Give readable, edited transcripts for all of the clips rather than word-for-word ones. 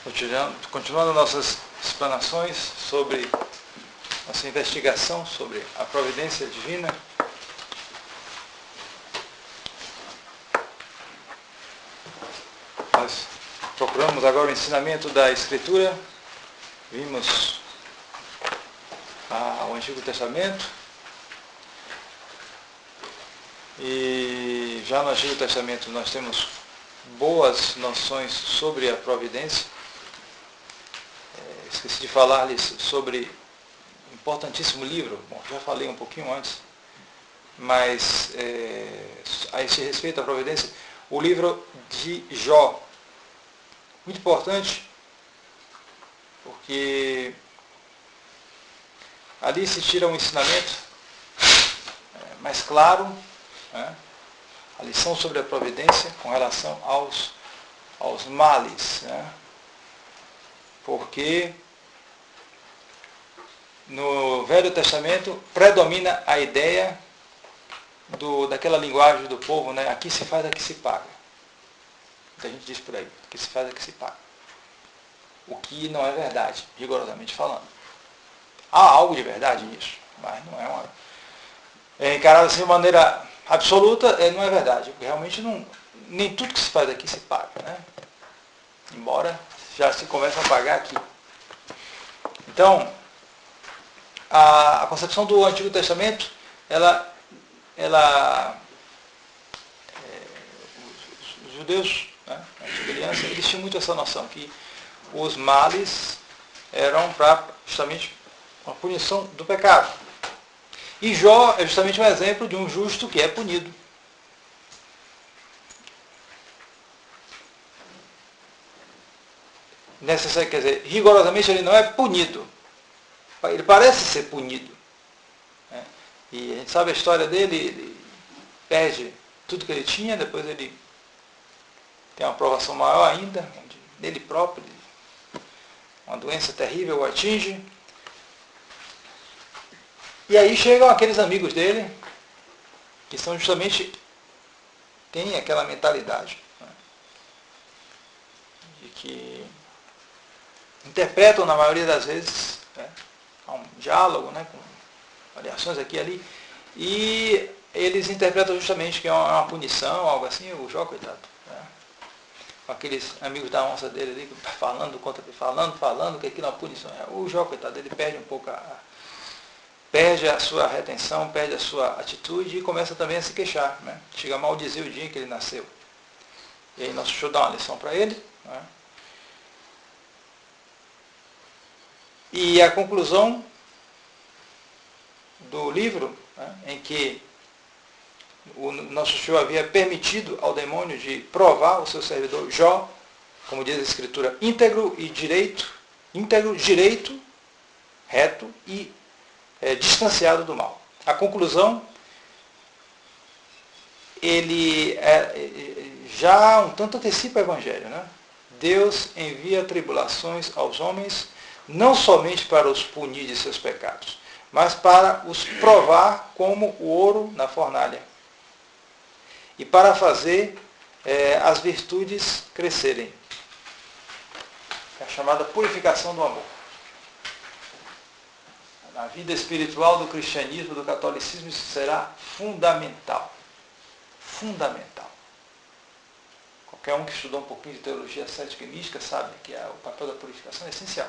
Continuando nossas explanações sobre nossa investigação sobre a providência divina, nós procuramos agora o ensinamento da Escritura, vimos o Antigo Testamento, e já no Antigo Testamento nós temos boas noções sobre a providência. Esqueci de falar-lhes sobre um importantíssimo livro, já falei um pouquinho antes, mas a esse respeito à providência, o livro de Jó, muito importante, porque ali se tira um ensinamento mais claro, né? A lição sobre a providência com relação aos males, né? Porque no Velho Testamento predomina a ideia daquela linguagem do povo, né? Aqui se faz, aqui se paga. Muita gente diz por aí, aqui se faz, aqui se paga. O que não é verdade, rigorosamente falando. Há algo de verdade nisso, mas não é uma... encarado assim de maneira absoluta, não é verdade. Porque realmente nem tudo que se faz aqui se paga, né? Embora já se comece a pagar aqui. Então, a concepção do Antigo Testamento, os judeus, né, na Antiga Aliança, eles tinham muito essa noção, que os males eram para justamente uma punição do pecado. E Jó é justamente um exemplo de um justo que é punido. Quer dizer, rigorosamente ele não é punido. Ele parece ser punido. Né? E a gente sabe a história dele, ele perde tudo que ele tinha, depois ele tem uma provação maior ainda, onde nele próprio, uma doença terrível o atinge. E aí chegam aqueles amigos dele, que são justamente, têm aquela mentalidade, né? De que interpretam na maioria das vezes, né? Há um diálogo, né? Com variações aqui e ali, e eles interpretam justamente que é uma punição, algo assim, o Jó, coitado, né? Com aqueles amigos da onça dele ali, falando que aquilo é uma punição. O Jó, coitado, ele perde um pouco perde a sua retenção, perde a sua atitude e começa também a se queixar, né? Chega a maldizer o dia em que ele nasceu. E aí nosso show dá uma lição para ele, né? E a conclusão do livro, né, em que o nosso Senhor havia permitido ao demônio de provar o seu servidor Jó, como diz a Escritura, íntegro, direito, reto e distanciado do mal. A conclusão, ele já um tanto antecipa o Evangelho, né? Deus envia tribulações aos homens, não somente para os punir de seus pecados, mas para os provar como o ouro na fornalha. E para fazer as virtudes crescerem. É a chamada purificação do amor. Na vida espiritual do cristianismo, do catolicismo, isso será fundamental. Fundamental. Qualquer um que estudou um pouquinho de teologia cética e mística sabe que o papel da purificação é essencial.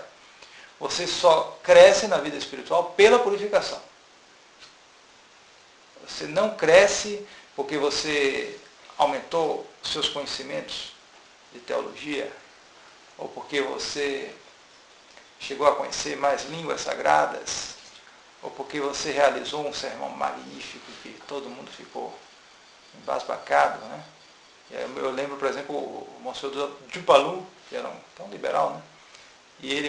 Você só cresce na vida espiritual pela purificação. Você não cresce porque você aumentou os seus conhecimentos de teologia, ou porque você chegou a conhecer mais línguas sagradas, ou porque você realizou um sermão magnífico que todo mundo ficou embasbacado, né? Eu lembro, por exemplo, o Monsenhor Dupalum, que era tão liberal, né?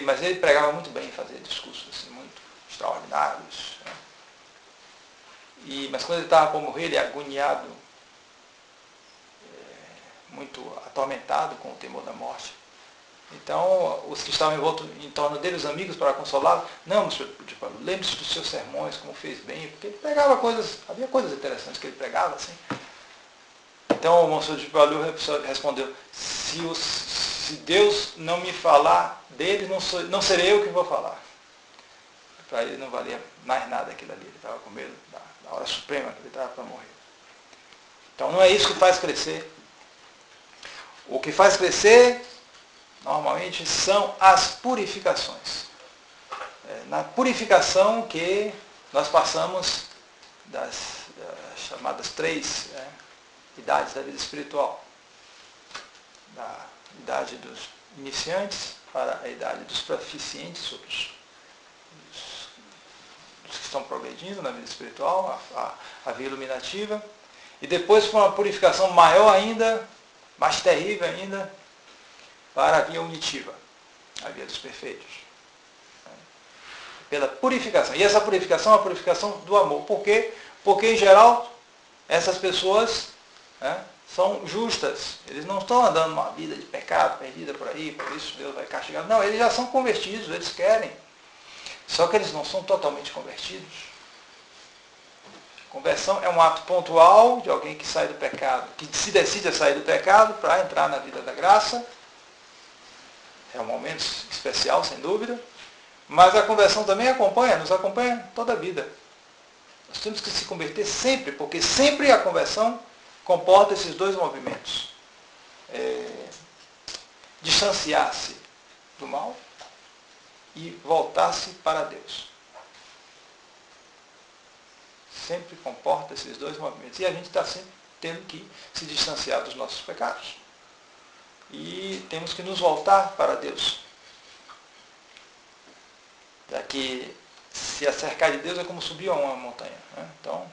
Mas ele pregava muito bem, fazia discursos assim, muito extraordinários, né? Mas quando ele estava por morrer, ele agoniado, muito atormentado com o temor da morte. Então, os que estavam em torno dele, os amigos, para consolá-lo, não, lembre-se dos seus sermões, como fez bem, porque ele pregava havia coisas interessantes que ele pregava, assim. Então, o Monsenhor de Palu respondeu, se se Deus não me falar dele, não serei eu que vou falar. Para ele não valia mais nada aquilo ali. Ele estava com medo da hora suprema que ele estava para morrer. Então não é isso que faz crescer. O que faz crescer, normalmente, são as purificações. Na purificação que nós passamos das chamadas 3 idades da vida espiritual. Da idade dos iniciantes para a idade dos proficientes, dos que estão progredindo na vida espiritual, a via iluminativa. E depois para uma purificação maior ainda, mais terrível ainda, para a via unitiva, a via dos perfeitos. Pela purificação. E essa purificação é a purificação do amor. Por quê? Porque, em geral, essas pessoas são justas. Eles não estão andando uma vida de pecado, perdida por aí, por isso Deus vai castigar. Não, eles já são convertidos, eles querem. Só que eles não são totalmente convertidos. Conversão é um ato pontual de alguém que sai do pecado, que se decide a sair do pecado para entrar na vida da graça. É um momento especial, sem dúvida. Mas a conversão também nos acompanha toda a vida. Nós temos que se converter sempre, porque sempre a conversão comporta esses dois movimentos. Distanciar-se do mal e voltar-se para Deus. Sempre comporta esses dois movimentos. E a gente está sempre tendo que se distanciar dos nossos pecados. E temos que nos voltar para Deus. Já que se acercar de Deus é como subir a uma montanha. Então,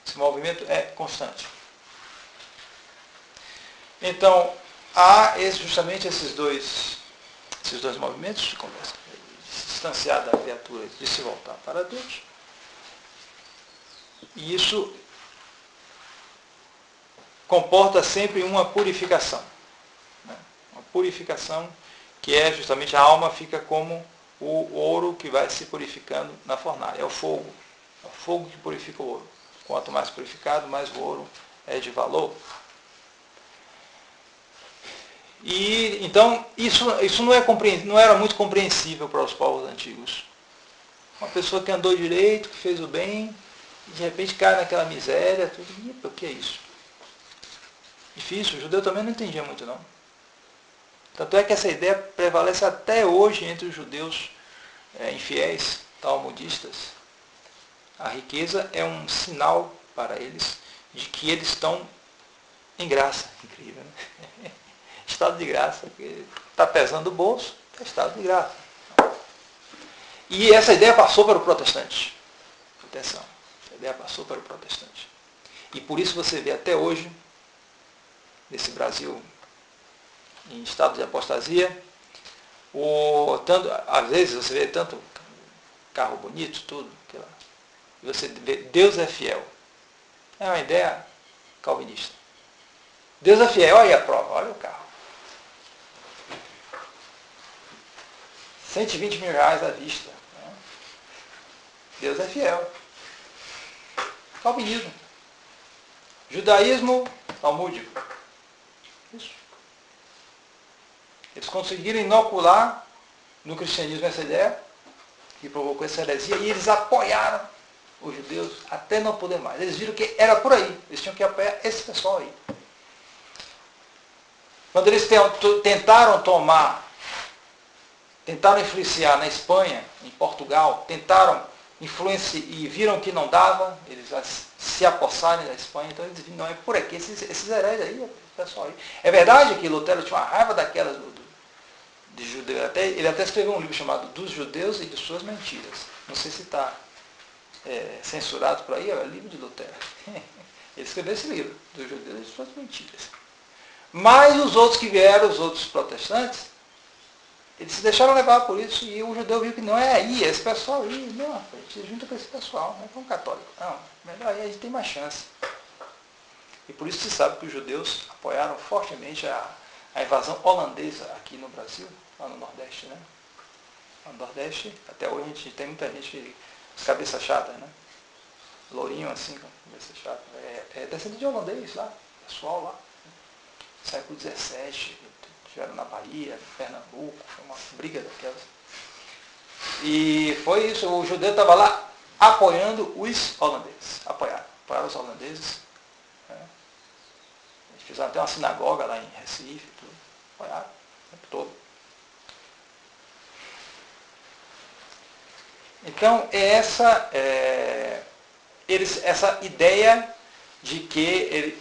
esse movimento é constante. Então, há justamente esses dois movimentos de conversa. De se distanciar da criatura, de se voltar para Deus. E isso comporta sempre uma purificação. Uma purificação que é justamente a alma fica como o ouro que vai se purificando na fornalha. É o fogo. É o fogo que purifica o ouro. Quanto mais purificado, mais o ouro é de valor. E então isso não era muito compreensível para os povos antigos. Uma pessoa que andou direito, que fez o bem, e de repente cai naquela miséria, tudo. E o que é isso? Difícil, o judeu também não entendia muito não. Tanto é que essa ideia prevalece até hoje entre os judeus infiéis, talmudistas. A riqueza é um sinal para eles de que eles estão em graça. Incrível, né? Estado de graça. Está pesando o bolso, é estado de graça. E essa ideia passou para o protestante. Atenção, essa ideia passou para o protestante. E por isso você vê até hoje, nesse Brasil em estado de apostasia, às vezes você vê tanto carro bonito, tudo, e você vê Deus é fiel. É uma ideia calvinista. Deus é fiel, olha aí a prova, olha o carro. 120 mil reais à vista. Deus é fiel. Calvinismo. Judaísmo talmúdico. Isso. Eles conseguiram inocular no cristianismo essa ideia, que provocou essa heresia, e eles apoiaram os judeus até não poder mais. Eles viram que era por aí. Eles tinham que apoiar esse pessoal aí. Quando eles tentaram influenciar na Espanha, em Portugal, tentaram influenciar e viram que não dava, eles se apossarem da Espanha, então eles viram, não é por aqui, esses heréis aí, pessoal aí. É verdade que Lutero tinha uma raiva daquelas de judeus, ele até escreveu um livro chamado Dos Judeus e de Suas Mentiras. Não sei se está censurado por aí, é o livro de Lutero. Ele escreveu esse livro, Dos Judeus e de Suas Mentiras. Mas os outros que vieram, os outros protestantes, eles se deixaram levar por isso, e o judeu viu que não é aí, é esse pessoal aí, não, a gente se junta com esse pessoal, não é com o católico. Não, melhor aí a gente tem mais chance. E por isso se sabe que os judeus apoiaram fortemente a invasão holandesa aqui no Brasil, lá no Nordeste, né? No Nordeste, até hoje a gente tem muita gente cabeça chata, né? Lourinho assim, com cabeça chata. É descendente de holandês lá, pessoal lá. Século XVII, tiveram na Bahia, Pernambuco, foi uma briga daquelas. E foi isso, o judeu estava lá apoiando os holandeses. Apoiaram os holandeses. Né? Eles fizeram até uma sinagoga lá em Recife, tudo. Apoiaram o tempo todo. Então, essa ideia de que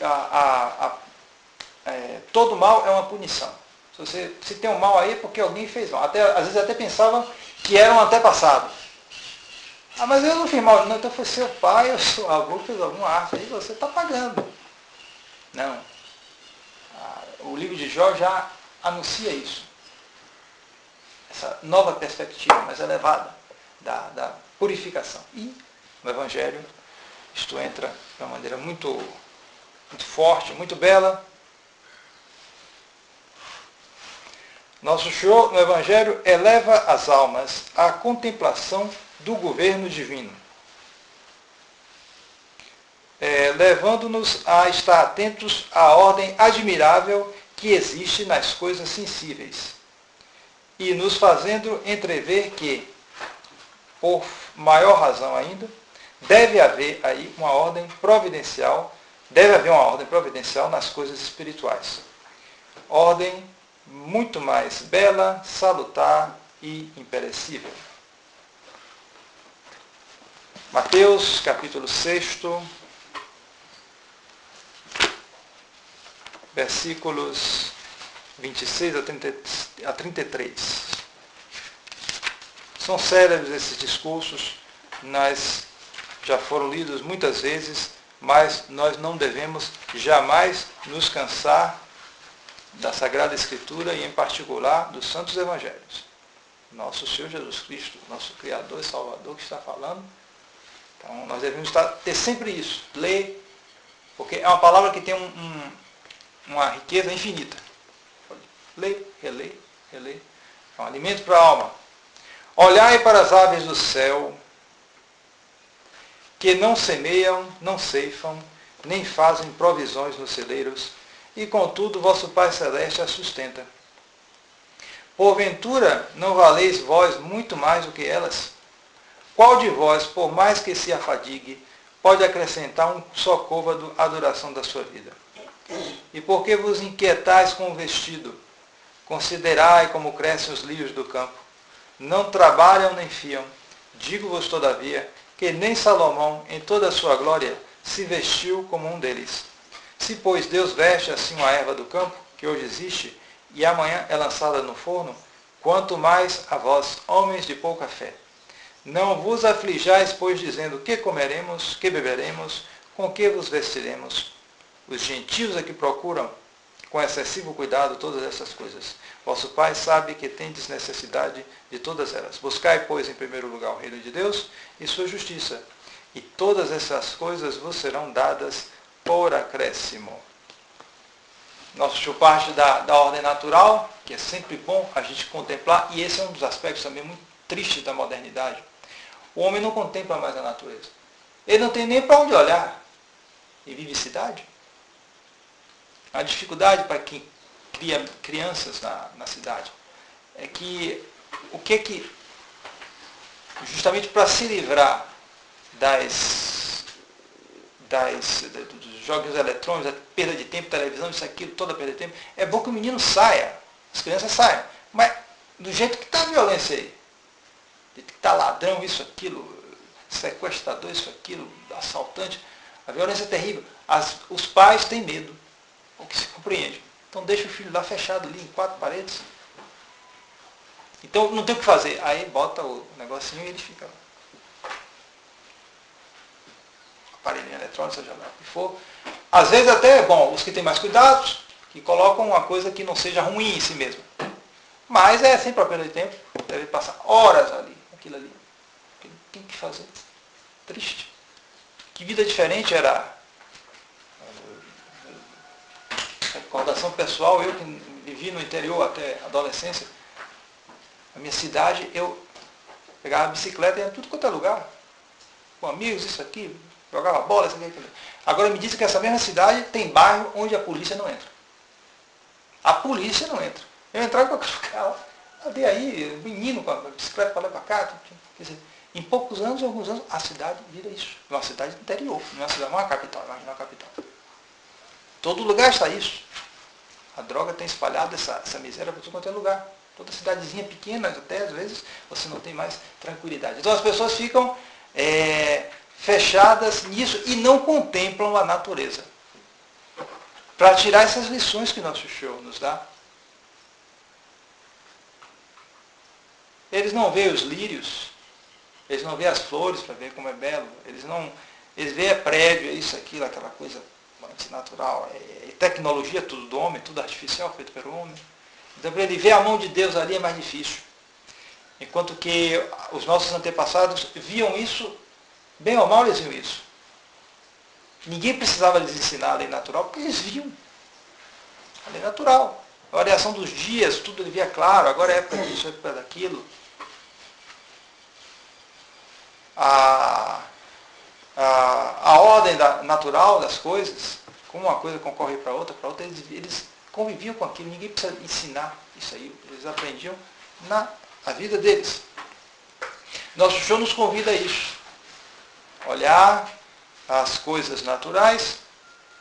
todo mal é uma punição. Se tem um mal aí é porque alguém fez mal. Às vezes até pensavam que era um antepassado. Ah, mas eu não fiz mal. Não, então foi seu pai ou seu avô que fez alguma arte aí, você está pagando. Não. O livro de Jó já anuncia isso. Essa nova perspectiva mais elevada da purificação. E no Evangelho, isto entra de uma maneira muito, muito forte, muito bela. Nosso Senhor, no Evangelho, eleva as almas à contemplação do governo divino, levando-nos a estar atentos à ordem admirável que existe nas coisas sensíveis e nos fazendo entrever que, por maior razão ainda, deve haver uma ordem providencial nas coisas espirituais. Ordem muito mais bela, salutar e imperecível. Mateus, capítulo 6, versículos 26 a 33. São célebres esses discursos, já foram lidos muitas vezes, mas nós não devemos jamais nos cansar da Sagrada Escritura e, em particular, dos Santos Evangelhos. Nosso Senhor Jesus Cristo, nosso Criador e Salvador, que está falando. Então, nós devemos ter sempre isso, ler, porque é uma palavra que tem uma riqueza infinita. Ler, reler, reler. É um alimento para a alma. Olhai para as aves do céu, que não semeiam, não ceifam, nem fazem provisões nos celeiros, e contudo vosso Pai Celeste as sustenta. Porventura não valeis vós muito mais do que elas? Qual de vós, por mais que se afadigue, pode acrescentar um só côvado à duração da sua vida? E por que vos inquietais com o vestido? Considerai como crescem os lírios do campo. Não trabalham nem fiam. Digo-vos, todavia, que nem Salomão, em toda a sua glória, se vestiu como um deles. Se, pois, Deus veste assim a erva do campo, que hoje existe, e amanhã é lançada no forno, quanto mais a vós, homens de pouca fé. Não vos aflijais, pois, dizendo, que comeremos, que beberemos, com que vos vestiremos. Os gentios é que procuram, com excessivo cuidado, todas essas coisas. Vosso Pai sabe que tendes necessidade de todas elas. Buscai, pois, em primeiro lugar o reino de Deus e sua justiça, e todas essas coisas vos serão dadas por acréscimo. Nosso parte da ordem natural, que é sempre bom a gente contemplar, e esse é um dos aspectos também muito tristes da modernidade. O homem não contempla mais a natureza. Ele não tem nem para onde olhar. E vive cidade. A dificuldade para quem cria crianças na cidade é que justamente para se livrar dos jogos eletrônicos, da perda de tempo, televisão, isso, aquilo, toda perda de tempo, é bom que o menino saia, as crianças saiam. Mas do jeito que está a violência aí, que está ladrão, isso, aquilo, sequestrador, isso, aquilo, assaltante, a violência é terrível. Os pais têm medo, o que se compreende. Então deixa o filho lá fechado ali em 4 paredes. Então não tem o que fazer. Aí bota o negocinho e ele fica lá. Aparelhinho eletrônico, seja lá o que for. Às vezes até é bom, os que têm mais cuidados, que colocam uma coisa que não seja ruim em si mesmo. Mas é sempre a perda de tempo. Deve passar horas ali, aquilo ali. Tem que fazer. Triste. Que vida diferente era. Recordação pessoal, eu que vivi no interior até a adolescência, na minha cidade, eu pegava a bicicleta e ia tudo quanto é lugar. Com amigos, isso aqui, jogava bola, isso aqui, aquilo. Agora me dizem que essa mesma cidade tem bairro onde a polícia não entra. A polícia não entra. Eu entrava com aquele carro, ali aí, menino com a bicicleta para lá e para cá. Quer dizer, em poucos anos, alguns anos, a cidade vira isso. Uma cidade interior, não é uma cidade, não é uma capital, imagina uma capital. Todo lugar está isso. A droga tem espalhado essa miséria para todo quanto é lugar. Toda cidadezinha pequena, até às vezes, você não tem mais tranquilidade. Então as pessoas ficam fechadas nisso e não contemplam a natureza. Para tirar essas lições que nosso show nos dá. Eles não veem os lírios, eles não veem as flores para ver como é belo, eles veem prédio, é isso, aquilo, aquela coisa antinatural, tecnologia, tudo do homem, tudo artificial, feito pelo homem. Então, para ele ver a mão de Deus ali é mais difícil. Enquanto que os nossos antepassados viam isso, bem ou mal eles viam isso. Ninguém precisava lhes ensinar a lei natural, porque eles viam. A lei natural. A variação dos dias, tudo ele via claro, agora é época disso, é época daquilo. A ordem natural das coisas, como uma coisa concorre para outra, eles conviviam com aquilo, ninguém precisa ensinar isso aí, eles aprendiam na vida deles. Nosso show nos convida a isso. Olhar as coisas naturais,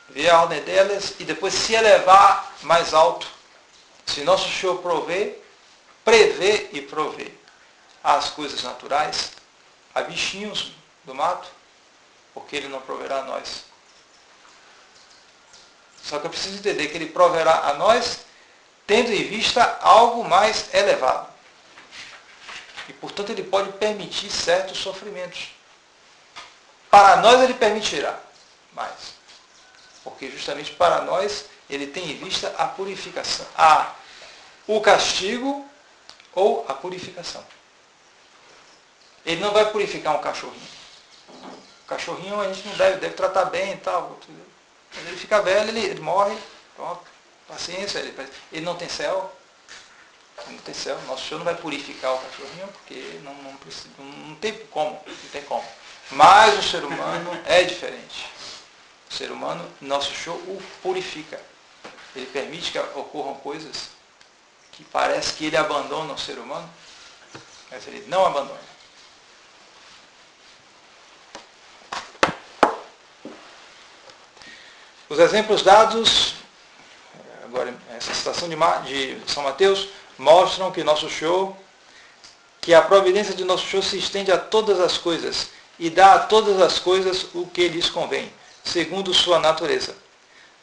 ver a ordem delas e depois se elevar mais alto. Se nosso show prevê e provê as coisas naturais, a bichinhos do mato, porque ele não proverá a nós. Só que eu preciso entender que ele proverá a nós tendo em vista algo mais elevado. E, portanto, ele pode permitir certos sofrimentos. Para nós ele permitirá mais. Porque justamente para nós ele tem em vista a purificação. O castigo ou a purificação. Ele não vai purificar um cachorrinho. O cachorrinho a gente não deve tratar bem e tal. Quando ele fica velho, ele morre. Pronto. Paciência. Ele não tem céu. Ele não tem céu. Nosso Senhor não vai purificar o cachorrinho porque não tem como. Não tem como. Mas o ser humano é diferente. O ser humano, nosso Senhor o purifica. Ele permite que ocorram coisas que parece que ele abandona o ser humano, mas ele não abandona. Os exemplos dados, agora essa citação de São Mateus, mostram que que a providência de nosso Senhor se estende a todas as coisas e dá a todas as coisas o que lhes convém, segundo sua natureza.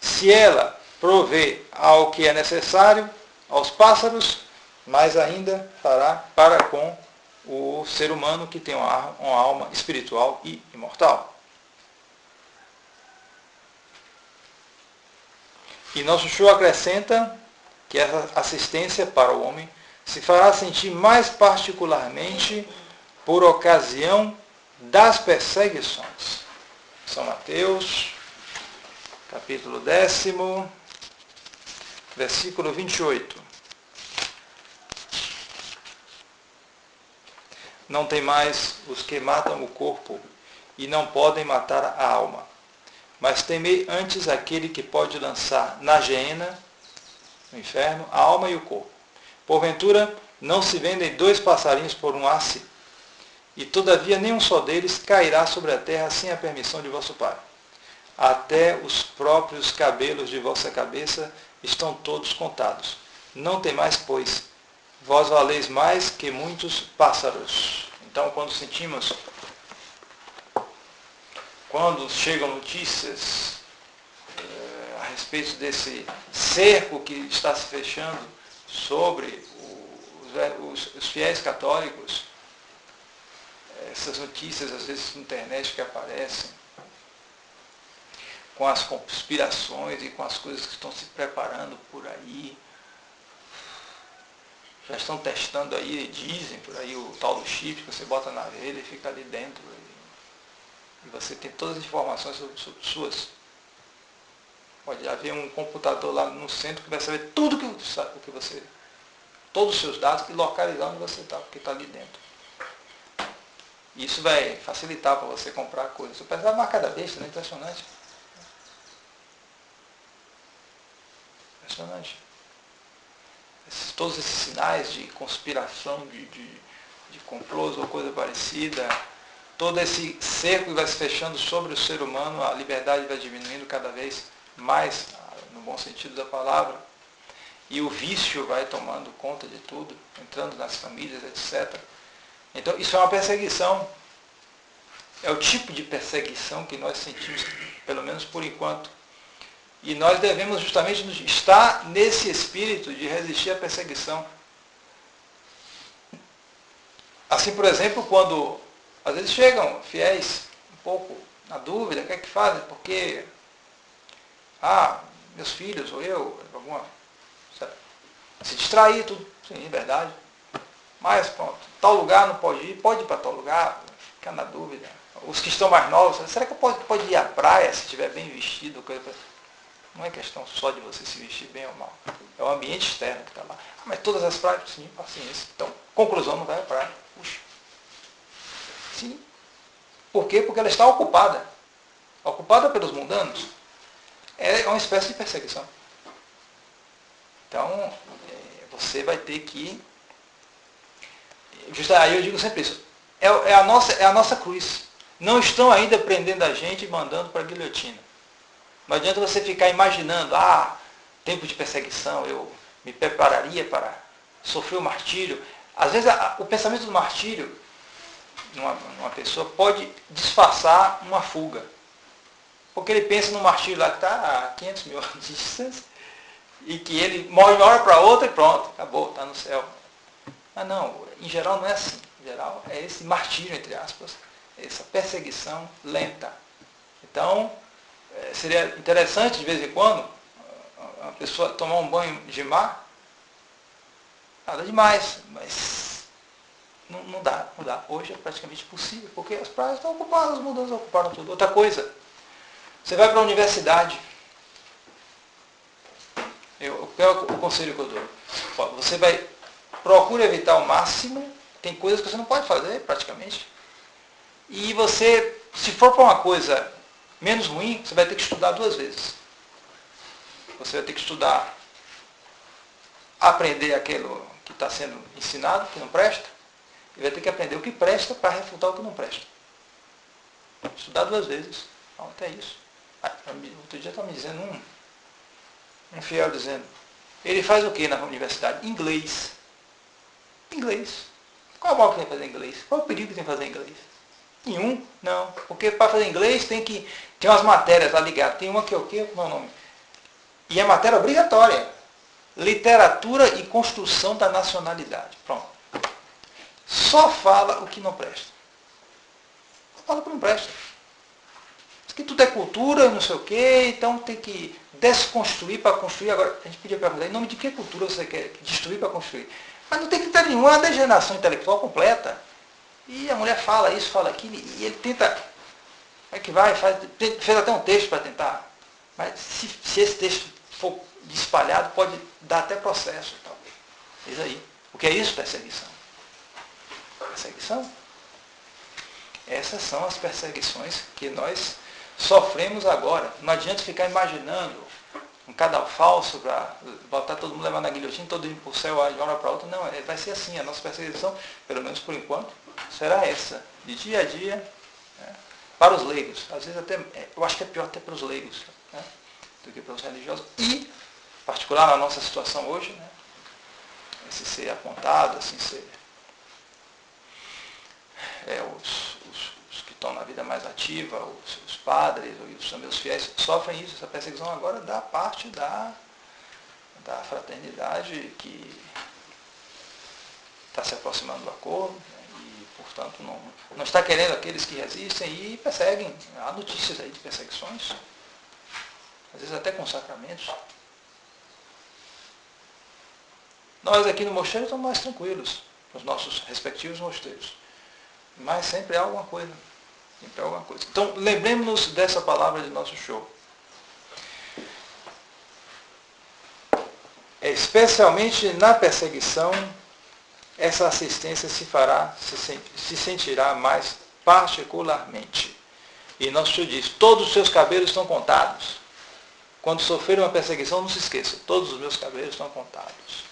Se ela provê ao que é necessário aos pássaros, mais ainda fará para com o ser humano que tem uma alma espiritual e imortal. E nosso show acrescenta que essa assistência para o homem se fará sentir mais particularmente por ocasião das perseguições. São Mateus, capítulo 10, versículo 28. Não tem mais os que matam o corpo e não podem matar a alma. Mas temei antes aquele que pode lançar na geena, no inferno, a alma e o corpo. Porventura, não se vendem 2 passarinhos por um asse, e todavia nenhum só deles cairá sobre a terra sem a permissão de vosso Pai. Até os próprios cabelos de vossa cabeça estão todos contados. Não temais, pois, vós valeis mais que muitos pássaros. Então, quando chegam notícias a respeito desse cerco que está se fechando sobre os fiéis católicos, essas notícias às vezes na internet que aparecem, com as conspirações e com as coisas que estão se preparando por aí, já estão testando aí, dizem por aí o tal do chip que você bota na orelha e fica ali dentro. E você tem todas as informações suas. Pode haver um computador lá no centro que vai saber tudo o que você... Todos os seus dados e localizar onde você está, porque está ali dentro. Isso vai facilitar para você comprar coisas. Você precisa da marca da besta, né? Impressionante. Impressionante. Esses todos esses sinais de conspiração, de complôs ou coisa parecida, todo esse cerco que vai se fechando sobre o ser humano, a liberdade vai diminuindo cada vez mais, no bom sentido da palavra, e o vício vai tomando conta de tudo, entrando nas famílias, etc. Então, isso é uma perseguição. É o tipo de perseguição que nós sentimos, pelo menos por enquanto. E nós devemos justamente estar nesse espírito de resistir à perseguição. Assim, por exemplo, quando às vezes chegam fiéis um pouco na dúvida, o que é que fazem? Porque, meus filhos ou eu, se distrair, tudo, sim, é verdade. Mas, pronto, tal lugar não pode ir para tal lugar, fica na dúvida. Os que estão mais novos, será que pode ir à praia se estiver bem vestido? Não é questão só de você se vestir bem ou mal. É o ambiente externo que está lá. Mas todas as praias, sim, paciência. Então, conclusão, não vai à praia. Puxa. Sim. Por quê? Porque ela está ocupada. Ocupada pelos mundanos. É uma espécie de perseguição. Então, você vai ter que... Aí eu digo sempre isso. É a nossa cruz. Não estão ainda prendendo a gente e mandando para a guilhotina. Não adianta você ficar imaginando, tempo de perseguição, eu me prepararia para sofrer o martírio. Às vezes o pensamento do martírio numa pessoa pode disfarçar uma fuga. Porque ele pensa no martírio lá que está a 500 mil anos de distância e que ele morre de uma hora para outra e pronto, acabou, está no céu. Mas não, em geral não é assim. Em geral é esse martírio, entre aspas, essa perseguição lenta. Então, seria interessante de vez em quando a pessoa tomar um banho de mar. Nada demais, mas não dá. Hoje é praticamente impossível, porque as praias estão ocupadas, os mudanças ocuparam tudo. Outra coisa, você vai para a universidade. O conselho que eu dou. Você procura evitar ao máximo, tem coisas que você não pode fazer praticamente. E você, se for para uma coisa menos ruim, você vai ter que estudar 2 vezes. Você vai ter que estudar, aprender aquilo que está sendo ensinado, que não presta, e vai ter que aprender o que presta para refutar o que não presta. Estudar 2 vezes. Até isso. Outro dia estava me dizendo um fiel dizendo, ele faz o que na universidade? Inglês. Inglês. Qual é o mal que tem que fazer inglês? Qual é o perigo que tem que fazer inglês? Nenhum, não. Porque para fazer inglês tem umas matérias lá ligadas. Tem uma que é o quê? Qual é o nome? E é matéria obrigatória. Literatura e construção da nacionalidade. Pronto. Só fala o que não presta. Só fala o que não presta. Isso aqui tudo é cultura, não sei o quê, então tem que desconstruir para construir. Agora, a gente podia perguntar, em nome de que cultura você quer destruir para construir? Mas não tem critério nenhum, é uma degeneração intelectual completa. E a mulher fala isso, fala aquilo, e ele tenta, fez até um texto para tentar, mas se esse texto for espalhado, pode dar até processo. Talvez. Diz aí. O que é isso? Perseguição. Perseguição? Essas são as perseguições que nós sofremos agora. Não adianta ficar imaginando um cadal falso para botar todo mundo, levar na guilhotina, todo mundo para o céu de uma hora para outra. Não, vai ser assim. A nossa perseguição, pelo menos por enquanto, será essa, de dia a dia, né, para os leigos. Às vezes até, eu acho que é pior até para os leigos, né, do que para os religiosos. E, em particular na nossa situação hoje, né, esse ser apontado, assim, ser os que estão na vida mais ativa, os padres e os meus fiéis, sofrem isso, essa perseguição agora da parte da fraternidade que está se aproximando do acordo, né, e, portanto, não está querendo aqueles que resistem e perseguem. Há notícias aí de perseguições, às vezes até com sacramentos. Nós aqui no mosteiro estamos mais tranquilos, nos nossos respectivos mosteiros. Mas sempre há alguma coisa. Sempre há alguma coisa. Então, lembremos-nos dessa palavra de nosso show. Especialmente na perseguição, essa assistência se sentirá mais particularmente. E nosso Senhor diz, todos os seus cabelos estão contados. Quando sofrer uma perseguição, não se esqueça, todos os meus cabelos estão contados.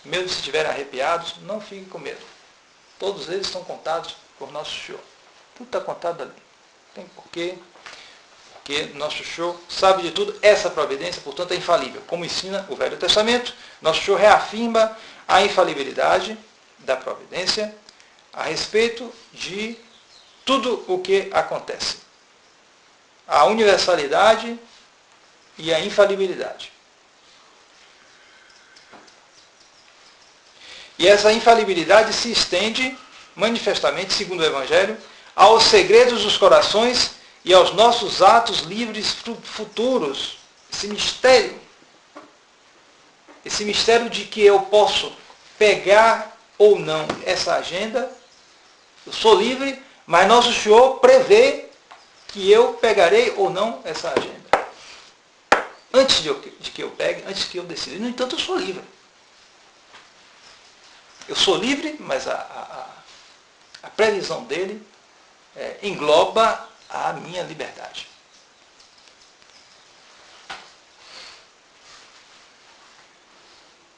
mesmo se estiverem arrepiados, não fiquem com medo. Todos eles estão contados por nosso Senhor. Tudo está contado ali. Não tem porquê, porque nosso Senhor sabe de tudo. Essa providência, portanto, é infalível. Como ensina o Velho Testamento, nosso Senhor reafirma a infalibilidade da providência a respeito de tudo o que acontece. A universalidade e a infalibilidade. E essa infalibilidade se estende manifestamente, segundo o Evangelho, aos segredos dos corações e aos nossos atos livres futuros. Esse mistério de que eu posso pegar ou não essa agenda, eu sou livre, mas nosso Senhor prevê que eu pegarei ou não essa agenda. Antes de que eu pegue, antes que eu decida. No entanto, eu sou livre. Eu sou livre, mas a previsão dele engloba a minha liberdade.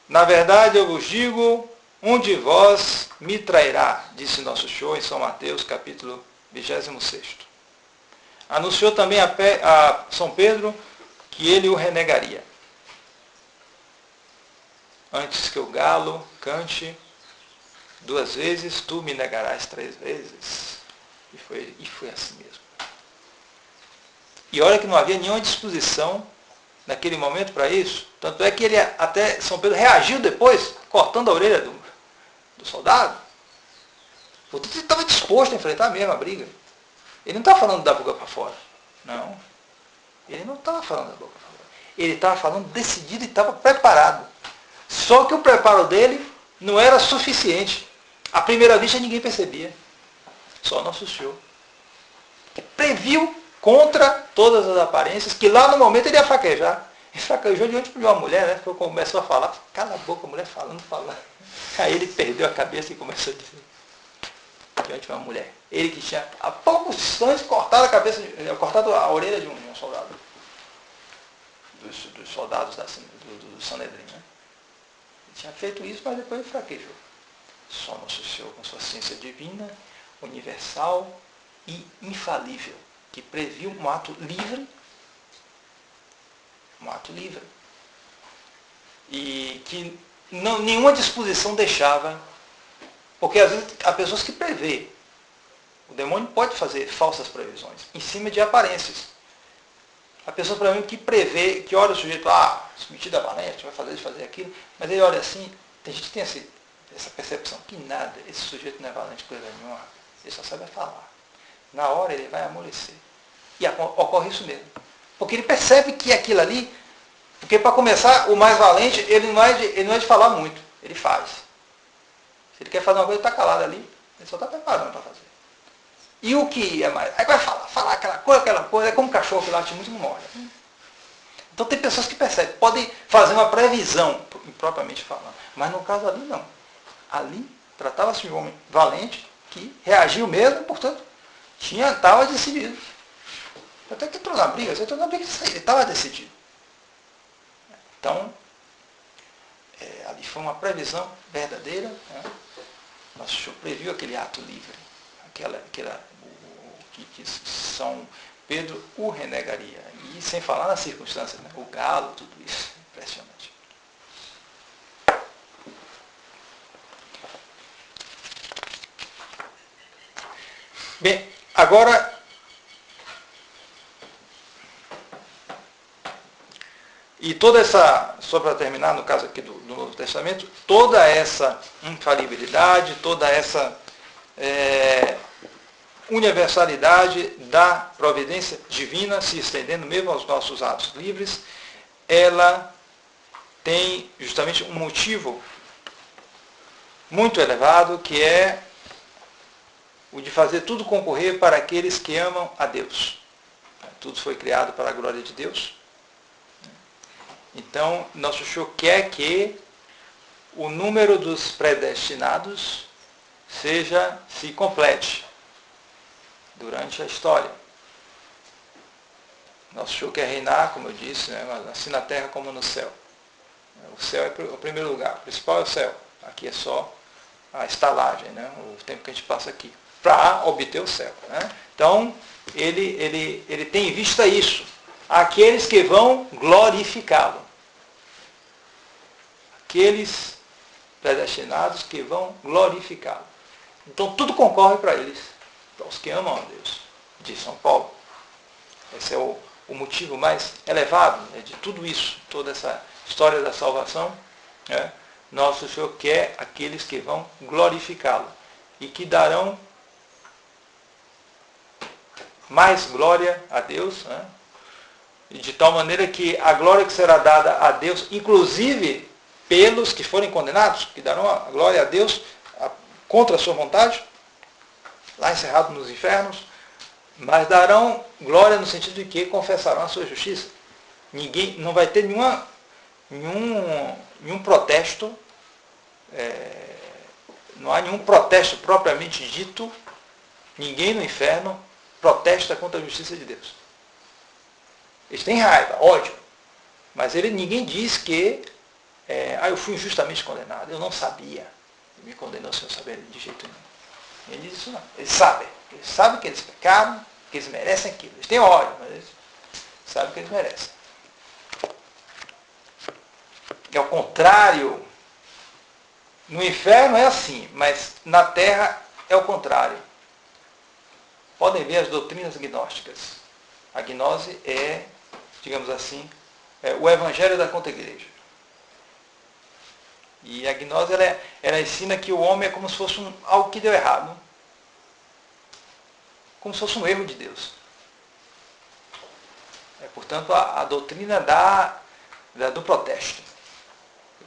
Na verdade, eu vos digo, um de vós me trairá, disse nosso Senhor em São Mateus, capítulo 26. Anunciou também a São Pedro que ele o renegaria. Antes que o galo cante 2 vezes, tu me negarás 3 vezes. E foi assim mesmo. E olha que não havia nenhuma disposição naquele momento para isso. Tanto é que ele até São Pedro reagiu depois, cortando a orelha do soldado. Portanto, ele estava disposto a enfrentar mesmo a briga. Ele não estava falando da boca para fora. Não. Ele não estava falando da boca para fora. Ele estava falando decidido e estava preparado. Só que o preparo dele não era suficiente. À primeira vista ninguém percebia. Só nosso Senhor. Que previu contra todas as aparências, que lá no momento ele ia fraquejar. Ele fraquejou diante de uma mulher, né? Começou a falar, cala a boca, a mulher falando. Aí ele perdeu a cabeça e começou a dizer, diante de uma mulher. Ele que tinha, há poucos instantes, cortado a orelha de um soldado. Dos soldados do Sanedrim, né? Ele tinha feito isso, mas depois ele fraquejou. Só nosso Senhor, com sua ciência divina, universal e infalível, que previu um ato livre, e que nenhuma disposição deixava, porque às vezes há pessoas que prevê. O demônio pode fazer falsas previsões, em cima de aparências. A pessoa, para mim, que prevê, que olha o sujeito, metido a valente, vai fazer aquilo, mas ele olha assim, tem gente que tem essa percepção, que nada, esse sujeito não é valente coisa nenhuma, ele só sabe falar. Na hora ele vai amolecer. E ocorre isso mesmo. Porque ele percebe que aquilo ali, porque para começar, o mais valente, ele não é de falar muito, ele faz. Se ele quer fazer uma coisa, ele está calado ali, ele só está preparando para fazer. E o que é mais? Aí vai falar aquela coisa, é como um cachorro que late muito e não morre. Então tem pessoas que percebem, podem fazer uma previsão, propriamente falando. Mas no caso ali, não. Ali, tratava-se de um homem valente, que reagiu mesmo, portanto, estava decidido. Até que entrou na briga, ele estava decidido. Então, ali foi uma previsão verdadeira. Né? Nosso Senhor previu aquele ato livre, que São Pedro o renegaria. E sem falar nas circunstâncias, né? O galo, tudo isso. Impressionante. Bem, agora, e toda essa, só para terminar, no caso aqui do Novo Testamento, toda essa infalibilidade, toda essa universalidade da providência divina, se estendendo mesmo aos nossos atos livres, ela tem justamente um motivo muito elevado, que é o de fazer tudo concorrer para aqueles que amam a Deus. Tudo foi criado para a glória de Deus. Então, nosso Senhor quer que o número dos predestinados se complete durante a história. Nosso Senhor quer reinar, como eu disse, né, assim na terra como no céu. O céu é o primeiro lugar, o principal é o céu. Aqui é só a estalagem, né? O tempo que a gente passa aqui, para obter o céu. Né? Então, ele tem em vista isso. Aqueles que vão glorificá-lo. Aqueles predestinados que vão glorificá-lo. Então, tudo concorre para eles, para os que amam a Deus, diz São Paulo. Esse é o motivo mais elevado, né, de tudo isso, toda essa história da salvação. Né? Nosso Senhor quer aqueles que vão glorificá-lo e que darão mais glória a Deus, né? E de tal maneira que a glória que será dada a Deus, inclusive pelos que forem condenados, que darão a glória a Deus contra a sua vontade, lá encerrado nos infernos, mas darão glória no sentido de que confessarão a sua justiça. Ninguém, não vai ter nenhum protesto, não há nenhum protesto propriamente dito, ninguém no inferno protesta contra a justiça de Deus. Eles têm raiva, ódio, mas ninguém diz que eu fui injustamente condenado, eu não sabia, me condenou sem eu saber de jeito nenhum. Ele diz isso não, eles sabem que eles pecaram, que eles merecem aquilo, eles têm ódio, mas eles sabem que eles merecem. É o contrário. No inferno é assim, mas na terra é o contrário. Podem ver as doutrinas gnósticas. A gnose é, digamos assim, o evangelho da contra-igreja. E a gnose ela ensina que o homem é como se fosse algo que deu errado. Como se fosse um erro de Deus. Portanto, a doutrina do protesto.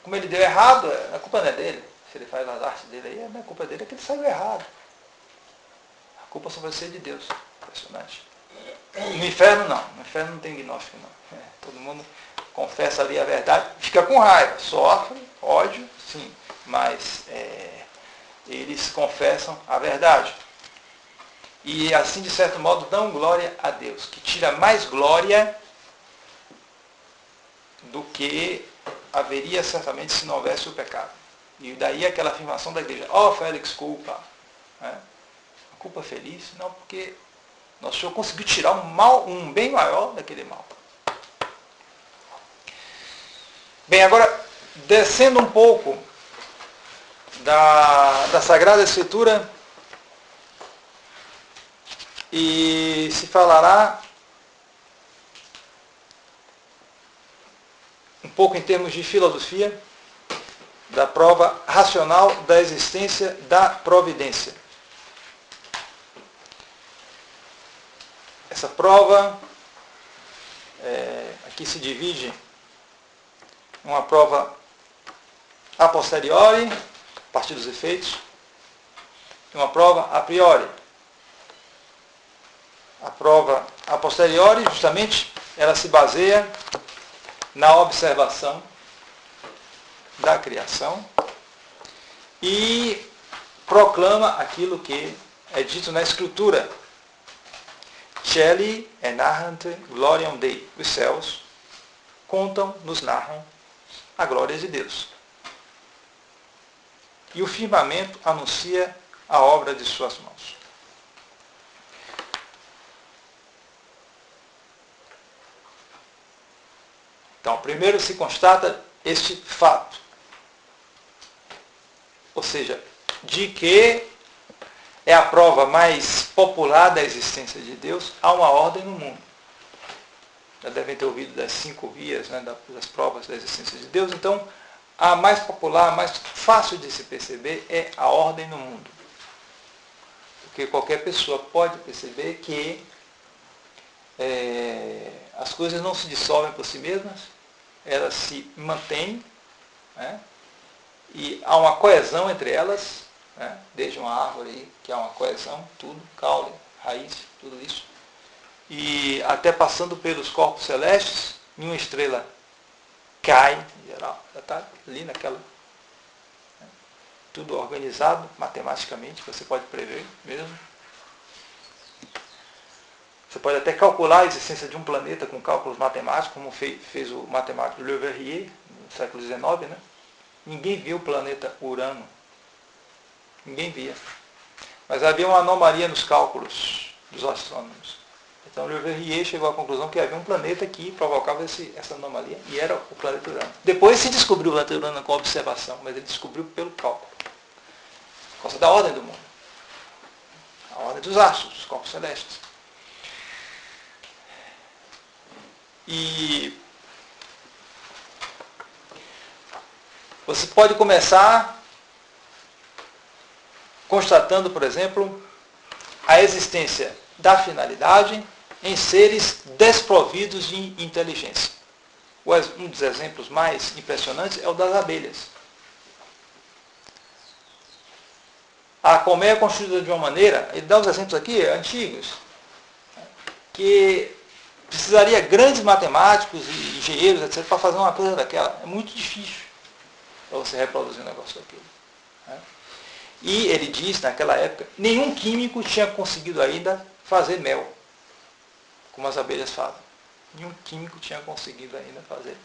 Como ele deu errado, a culpa não é dele. Se ele faz as artes dele aí, a culpa dele é que ele saiu errado. A culpa só vai ser de Deus. Impressionante. No inferno não. No inferno não tem gnóstico não. Todo mundo confessa ali a verdade, fica com raiva, sofre, ódio, sim. Mas eles confessam a verdade. E assim, de certo modo, dão glória a Deus, que tira mais glória do que haveria certamente se não houvesse o pecado. E daí aquela afirmação da igreja, Félix, culpa. A culpa feliz? Não, porque nosso Senhor conseguiu tirar um bem maior daquele mal. Bem, agora, descendo um pouco da Sagrada Escritura, e se falará um pouco em termos de filosofia, da prova racional da existência da providência. Essa prova aqui se divide em uma prova a posteriori, a partir dos efeitos, e uma prova a priori. A prova a posteriori, justamente, ela se baseia na observação da criação e proclama aquilo que é dito na Escritura. Celi enarrant gloriam Dei. Os céus contam, nos narram a glória de Deus. E o firmamento anuncia a obra de suas mãos. Então, primeiro se constata este fato. Ou seja, de que é a prova mais popular da existência de Deus, há uma ordem no mundo. Já devem ter ouvido das 5 vias, né, das provas da existência de Deus. Então, a mais popular, a mais fácil de se perceber é a ordem no mundo. Porque qualquer pessoa pode perceber que as coisas não se dissolvem por si mesmas, elas se mantêm, né, e há uma coesão entre elas, né, desde uma árvore aí, que há uma coesão, tudo, caule, raiz, tudo isso, e até passando pelos corpos celestes, nenhuma estrela cai, em geral, já está ali naquela, né, tudo organizado matematicamente, você pode prever mesmo. Você pode até calcular a existência de um planeta com cálculos matemáticos, como fez o matemático Le Verrier, no do século XIX, né? Ninguém viu o planeta Urano. Ninguém via. Mas havia uma anomalia nos cálculos dos astrônomos. Então, Le Verrier chegou à conclusão que havia um planeta que provocava essa anomalia, e era o planeta Urano. Depois se descobriu o planeta Urano com observação, mas ele descobriu pelo cálculo. Por causa da ordem do mundo. A ordem dos astros, dos corpos celestes. E você pode começar constatando, por exemplo, a existência da finalidade em seres desprovidos de inteligência. Um dos exemplos mais impressionantes é o das abelhas. A colmeia é construída de uma maneira, ele dá uns exemplos aqui antigos, que precisaria grandes matemáticos e engenheiros, etc., para fazer uma coisa daquela. É muito difícil para você reproduzir um negócio daquele. E ele diz, naquela época, nenhum químico tinha conseguido ainda fazer mel, como as abelhas fazem. Nenhum químico tinha conseguido ainda fazer.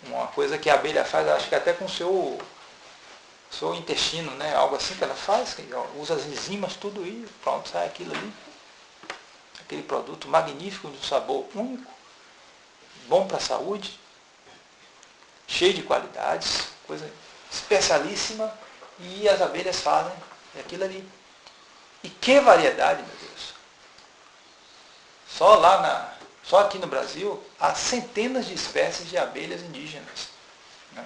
Uma coisa que a abelha faz, acho que até com o seu intestino, né? Algo assim que ela faz, que usa as enzimas, tudo e pronto, sai aquilo ali. Aquele produto magnífico, de um sabor único, bom para a saúde, cheio de qualidades, coisa especialíssima, e as abelhas fazem aquilo ali. E que variedade, meu Deus! Só aqui no Brasil, há centenas de espécies de abelhas indígenas. Né?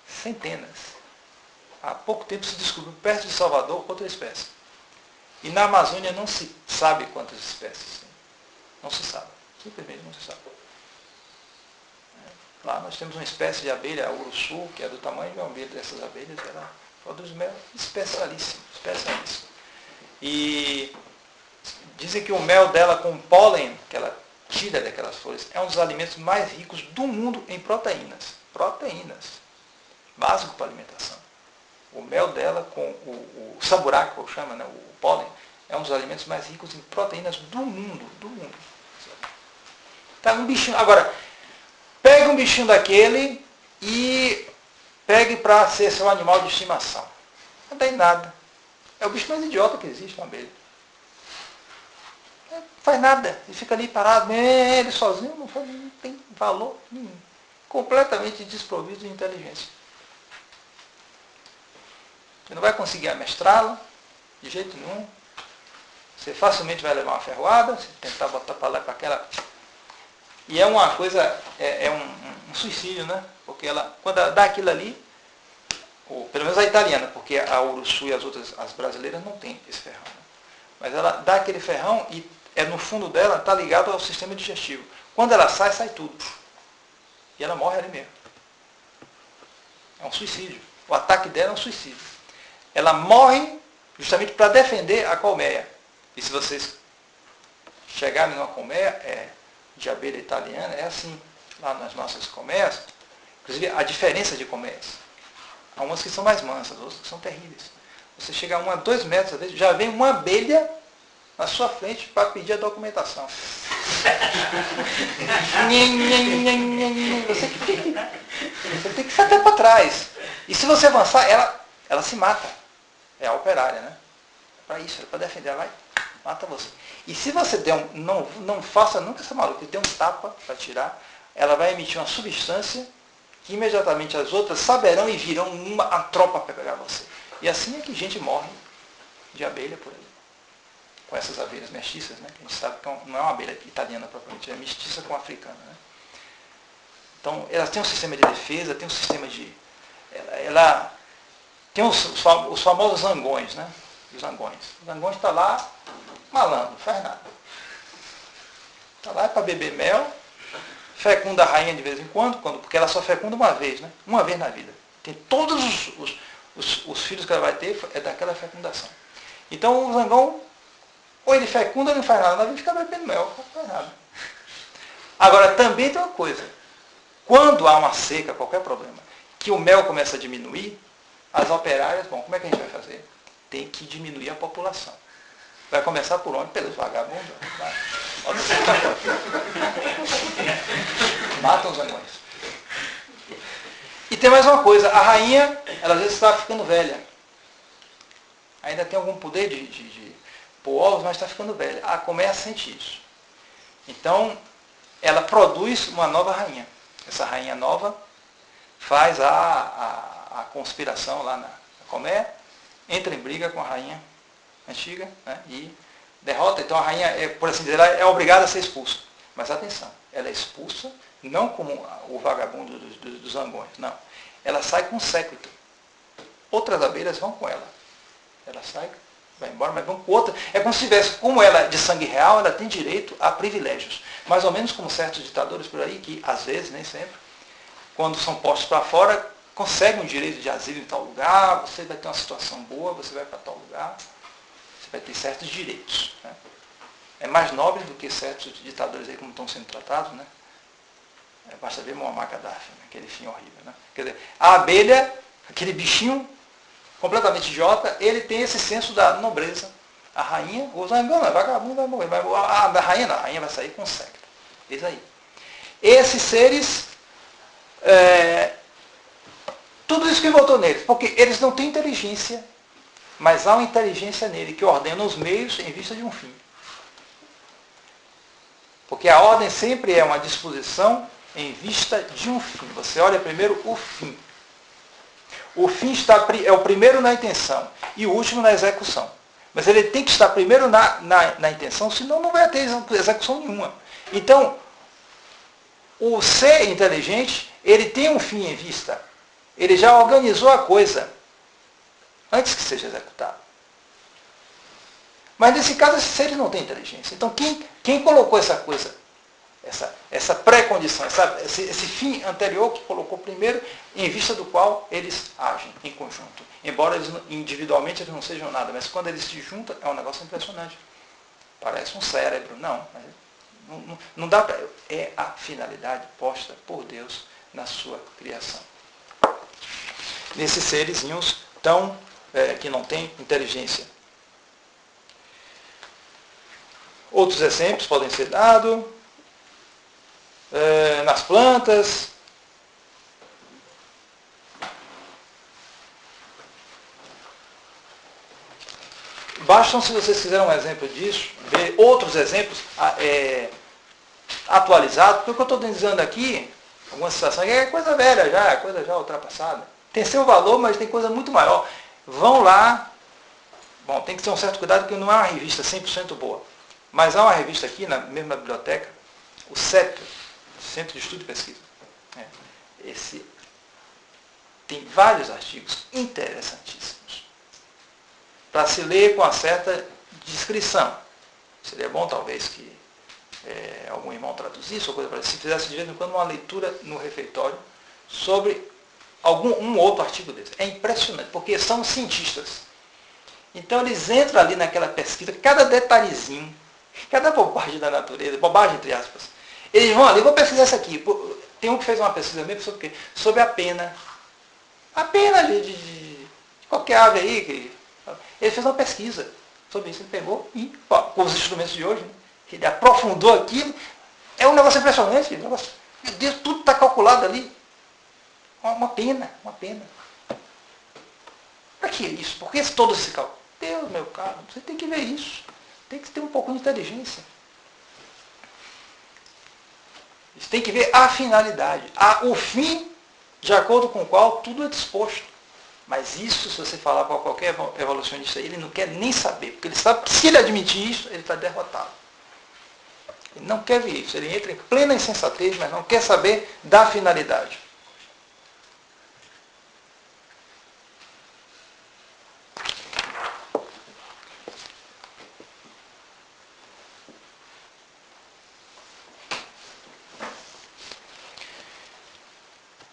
Centenas. Há pouco tempo se descobriu, perto de Salvador, outra espécie. E na Amazônia não se sabe quantas espécies tem. Não se sabe. Simplesmente não se sabe. Lá nós temos uma espécie de abelha, a urussu, que é do tamanho de uma abelha dessas abelhas. Ela produz mel especialíssimo. Especialíssimo. E dizem que o mel dela com pólen, que ela tira daquelas folhas, é um dos alimentos mais ricos do mundo em proteínas. Proteínas. Básico para a alimentação. O mel dela com o saburaco, chama, né, o pólen, é um dos alimentos mais ricos em proteínas do mundo. Do mundo. Tá um bichinho. Agora, pega um bichinho daquele e pegue para ser seu animal de estimação. Não tem nada. É o bicho mais idiota que existe, uma abelha. Não faz nada. Ele fica ali parado, ele sozinho, não tem valor nenhum. Completamente desprovido de inteligência. Você não vai conseguir amestrá-la, de jeito nenhum. Você facilmente vai levar uma ferroada, se tentar botar para lá e para aquela. E é uma coisa, é um suicídio, né? Porque ela, quando ela dá aquilo ali, ou pelo menos a italiana, porque a urussu e as outras, as brasileiras, não tem esse ferrão. Né? Mas ela dá aquele ferrão e no fundo dela está ligado ao sistema digestivo. Quando ela sai, sai tudo. E ela morre ali mesmo. É um suicídio. O ataque dela é um suicídio. Ela morre justamente para defender a colmeia. E se vocês chegarem numa colmeia de abelha italiana, é assim, lá nas nossas colmeias, inclusive a diferença de colmeias. Há umas que são mais mansas, outras que são terríveis. Você chega a 2 metros, às vezes, já vem uma abelha na sua frente para pedir a documentação. Você tem que ir até para trás. E se você avançar, ela se mata. É a operária, né? Para isso, é para defender. Ela vai mata você. E se você não faça nunca essa maluca, dê um tapa para tirar, ela vai emitir uma substância que imediatamente as outras saberão e virão uma tropa para pegar você. E assim é que gente morre de abelha por aí. Com essas abelhas mestiças, né? Que a gente sabe que não é uma abelha italiana propriamente, é mestiça com africana. Né? Então, ela tem um sistema de defesa, tem um sistema de... Ela tem os famosos zangões, né? Os zangões. O zangões está lá, malandro, não faz nada. Está lá para beber mel, fecunda a rainha de vez em quando, porque ela só fecunda uma vez, né? Uma vez na vida. Tem todos os filhos que ela vai ter é daquela fecundação. Então o zangão, ou ele fecunda ou não faz nada, na vida fica bebendo mel, não faz nada. Agora também tem uma coisa, quando há uma seca, qualquer problema, que o mel começa a diminuir, as operárias, bom, como é que a gente vai fazer? Tem que diminuir a população. Vai começar por onde? Pelos vagabundos. Matam os zangões. tem mais uma coisa, a rainha, ela às vezes está ficando velha. Ainda tem algum poder de pôr ovos, mas está ficando velha. A colmeia sente isso. Então, ela produz uma nova rainha. Essa rainha nova faz a conspiração lá na colmeia, entra em briga com a rainha antiga, né, e derrota. Então a rainha, por assim dizer, ela é obrigada a ser expulsa. Mas atenção, ela é expulsa não como o vagabundo dos zangões, não. Ela sai com um séquito. Outras abelhas vão com ela. Ela sai, vai embora, mas vão com outra. É como se tivesse, como ela é de sangue real, ela tem direito a privilégios. Mais ou menos como certos ditadores por aí, que às vezes, nem sempre, quando são postos para fora, conseguem o direito de asilo em tal lugar, você vai ter uma situação boa, você vai para tal lugar, você vai ter certos direitos. Né? É mais nobre do que certos ditadores aí como estão sendo tratados, né? Basta ver Muammar Gaddafi, né? Aquele fim horrível. Né? Quer dizer, a abelha, aquele bichinho completamente idiota, ele tem esse senso da nobreza. A rainha, o zangão, vagabundo vai morrer. A rainha não, a rainha vai sair com séquito. Eis aí. Esses seres, tudo isso que voltou neles, porque eles não têm inteligência, mas há uma inteligência nele que ordena os meios em vista de um fim. Porque a ordem sempre é uma disposição em vista de um fim. Você olha primeiro o fim. O fim é o primeiro na intenção e o último na execução. Mas ele tem que estar primeiro na intenção, senão não vai ter execução nenhuma. Então, o ser inteligente, ele tem um fim em vista. Ele já organizou a coisa antes que seja executado. Mas nesse caso, esses seres não têm inteligência. Então, quem colocou essa coisa, essa pré-condição, esse fim anterior que colocou primeiro, em vista do qual eles agem em conjunto. Embora individualmente eles não sejam nada, mas quando eles se juntam, é um negócio impressionante. Parece um cérebro. Não dá para... É a finalidade posta por Deus na sua criação. Nesses serezinhos que não têm inteligência. Outros exemplos podem ser dados nas plantas. Bastam, se vocês quiserem um exemplo disso, ver outros exemplos atualizados, porque o que eu estou dizendo aqui, alguma situação, é coisa velha já, é coisa já ultrapassada. Tem seu valor, mas tem coisa muito maior. Vão lá, bom, tem que ter um certo cuidado, porque não é uma revista 100% boa. Mas há uma revista aqui, na mesma biblioteca, o CEP, Centro de Estudo e Pesquisa. Esse tem vários artigos interessantíssimos para se ler com uma certa descrição. Seria bom, talvez, que algum irmão traduzisse, ou coisa parecida, se fizesse de vez em quando uma leitura no refeitório sobre um outro artigo desse. É impressionante, porque são cientistas. Então, eles entram ali naquela pesquisa, cada detalhezinho, cada bobagem da natureza, bobagem entre aspas, eles vão ali, vou pesquisar isso aqui. Tem um que fez uma pesquisa mesmo sobre o quê? Sobre a pena. A pena de qualquer ave aí. Ele fez uma pesquisa sobre isso. Ele pegou e, com os instrumentos de hoje, né, ele aprofundou aquilo. É um negócio impressionante. Meu Deus, tudo está calculado ali. Uma pena. Para que isso? Por que todo esse cálculo? Deus, meu caro, você tem que ver isso. Tem que ter um pouco de inteligência. Você tem que ver a finalidade, o fim de acordo com o qual tudo é disposto. Mas isso, se você falar para qualquer evolucionista, ele não quer nem saber, porque ele sabe que se ele admitir isso, ele está derrotado. Ele não quer ver isso, ele entra em plena insensatez, mas não quer saber da finalidade.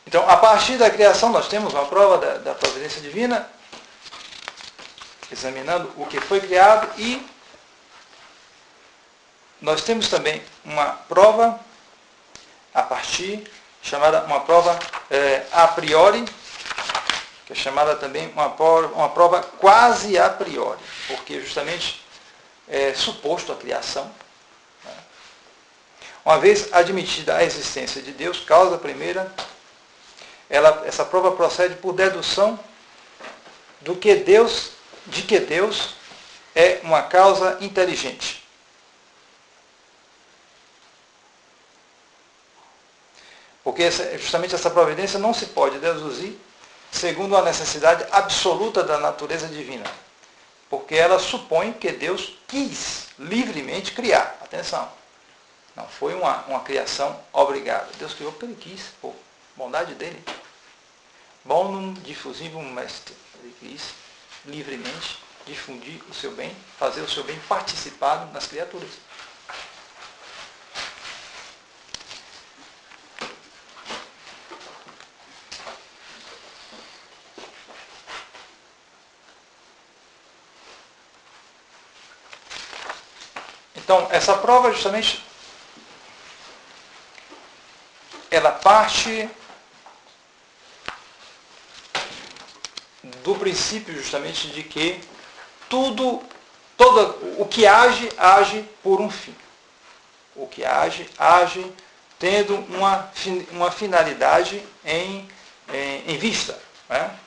Então, a partir da criação, nós temos uma prova da providência divina, examinando o que foi criado, e nós temos também uma prova a partir, chamada uma prova a priori, que é chamada também uma prova quase a priori, porque justamente é suposto a criação. Uma vez admitida a existência de Deus, causa primeira essa prova procede por dedução de que Deus é uma causa inteligente. Porque justamente essa providência não se pode deduzir segundo a necessidade absoluta da natureza divina. Porque ela supõe que Deus quis livremente criar. Atenção, não foi uma criação obrigada. Deus criou porque Ele quis, por bondade dele. Bonum diffusivum est. Ele quis livremente difundir o seu bem, fazer o seu bem participado nas criaturas. Então, essa prova justamente ela parte do princípio justamente de que todo o que age por um fim. O que age tendo uma finalidade em vista. Né?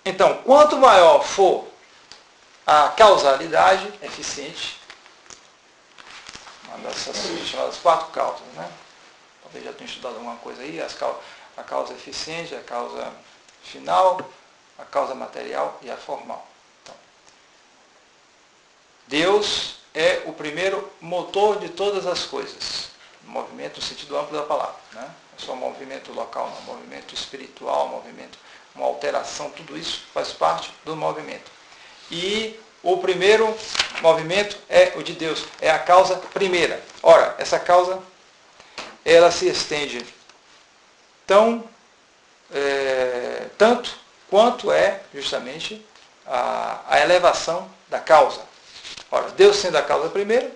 Então, quanto maior for a causalidade eficiente, uma dessas chamadas 4 causas, né? Talvez já tenha estudado alguma coisa aí, a causa eficiente, a causa final, a causa material e a formal. Então, Deus é o primeiro motor de todas as coisas. Movimento no sentido amplo da palavra. Né? Não é só movimento local, não. Movimento espiritual, uma alteração, tudo isso faz parte do movimento. E o primeiro movimento é o de Deus, é a causa primeira. Ora, essa causa, ela se estende tanto quanto é justamente a elevação da causa. Ora, Deus sendo a causa primeira,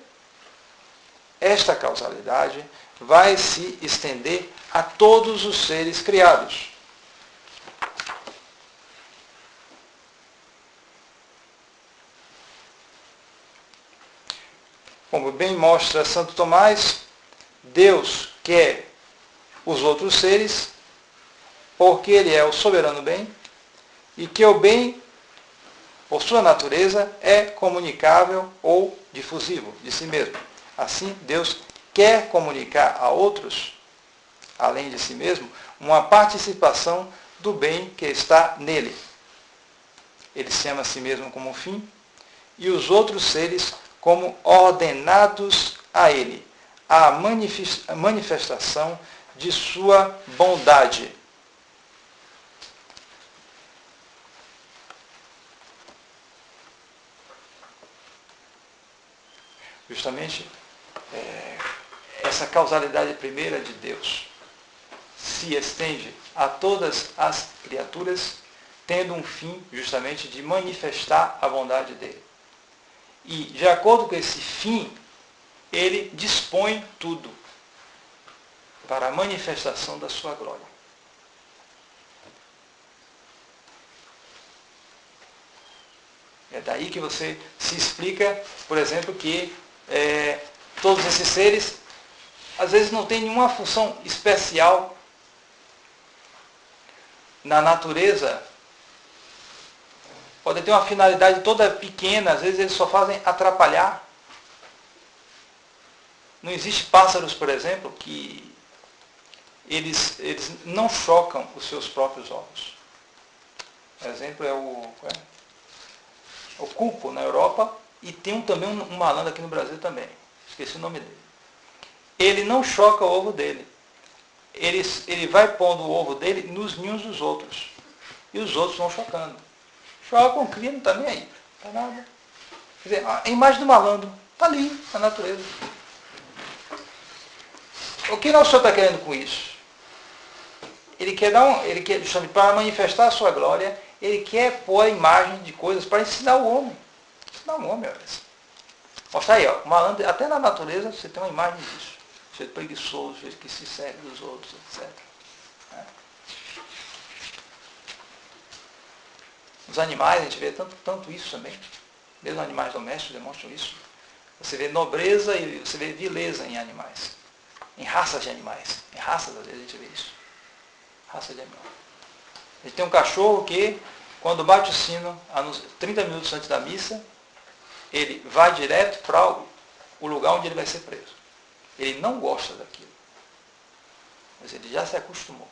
esta causalidade vai se estender a todos os seres criados. Como bem mostra Santo Tomás, Deus quer os outros seres porque Ele é o soberano bem e que o bem, por sua natureza, é comunicável ou difusivo de si mesmo. Assim, Deus quer comunicar a outros, além de si mesmo, uma participação do bem que está nele. Ele se ama a si mesmo como fim e os outros seres como ordenados a ele, a manifestação de sua bondade. Justamente essa causalidade primeira de Deus se estende a todas as criaturas, tendo um fim justamente de manifestar a bondade dele. E, de acordo com esse fim, ele dispõe tudo para a manifestação da sua glória. É daí que você se explica, por exemplo, que todos esses seres, às vezes, não têm nenhuma função especial na natureza. Podem ter uma finalidade toda pequena, às vezes eles só fazem atrapalhar. Não existe pássaros, por exemplo, que eles não chocam os seus próprios ovos. O exemplo é o cuco na Europa e tem também um malandro aqui no Brasil também. Esqueci o nome dele. Ele não choca o ovo dele. Ele vai pondo o ovo dele nos ninhos dos outros. E os outros vão chocando. Chocam, cria, não está nem aí. Não está nada. Quer dizer, a imagem do malandro está ali, na natureza. O que nosso Senhor está querendo com isso? Ele quer justamente para manifestar a sua glória, ele quer pôr a imagem de coisas para ensinar o homem. Ensinar o homem, olha. Mostra aí, ó, o malandro, até na natureza você tem uma imagem disso. Jeito preguiçoso, jeito que se serve dos outros, etc. Nos animais a gente vê tanto isso também. Mesmo animais domésticos demonstram isso. Você vê nobreza e você vê vileza em animais. em raças de animais. Em raças, às vezes, a gente vê isso. Raça de animal. A gente tem um cachorro que, quando bate o sino, 30 minutos antes da missa, ele vai direto para o lugar onde ele vai ser preso. Ele não gosta daquilo. Mas ele já se acostumou.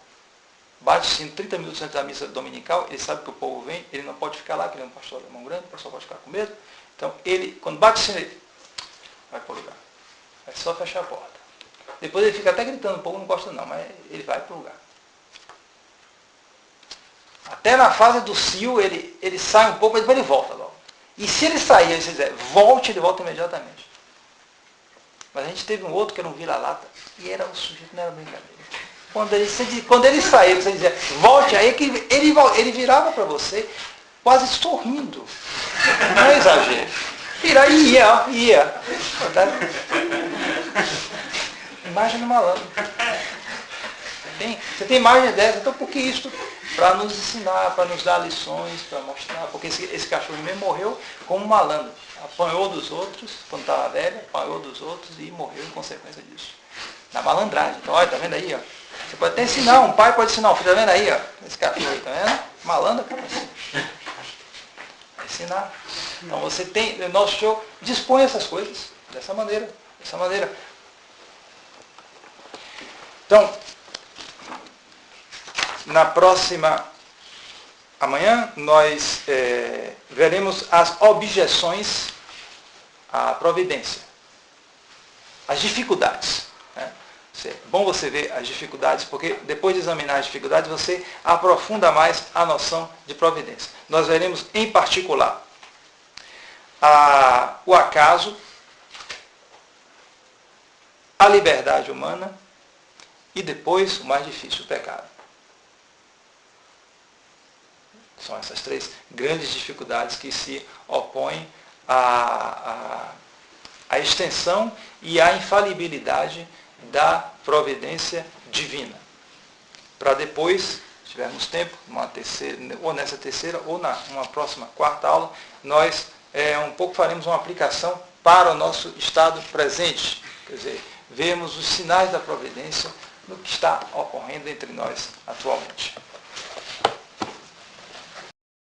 Bate o sino 30 minutos antes da missa dominical, ele sabe que o povo vem, ele não pode ficar lá, porque ele é um pastor alemão grande, o pastor pode ficar com medo. Então, ele, quando bate o sino, ele vai para o lugar. É só fechar a porta. Depois ele fica até gritando, o povo não gosta não, mas ele vai para o lugar. Até na fase do cio, ele sai um pouco, mas depois ele volta logo. E se ele sair, ele dizer, volte, ele volta imediatamente. Mas a gente teve um outro que era um vira-lata, e era o sujeito, não era brincadeira. Quando ele saía, você dizia, volte, aí que ele virava para você, quase sorrindo. Não é exagero. E ia. Imagem do malandro. Você tem imagem dessa, então por que isso? Para nos ensinar, para nos dar lições, para mostrar. Porque esse cachorro mesmo morreu como um malandro. Apanhou dos outros, quando estava velho, apanhou dos outros e morreu em consequência disso. Na malandragem. Então, olha, tá vendo aí, ó? Você pode até ensinar, um pai pode ensinar um filho, tá vendo aí, ó? Esse cachorro aí, tá vendo? Malandro, cara, assim. Vai ensinar. Então você tem, o nosso show dispõe essas coisas dessa maneira. Então, na próxima, amanhã, nós veremos as objeções à providência. As dificuldades. Né? É bom você ver as dificuldades, porque depois de examinar as dificuldades, você aprofunda mais a noção de providência. Nós veremos, em particular, o acaso, a liberdade humana e depois, o mais difícil, o pecado. São essas três grandes dificuldades que se opõem à extensão e à infalibilidade da providência divina. Para depois, se tivermos tempo, ou nessa terceira, ou numa próxima quarta aula, nós um pouco faremos uma aplicação para o nosso estado presente. Quer dizer, vemos os sinais da providência no que está ocorrendo entre nós atualmente.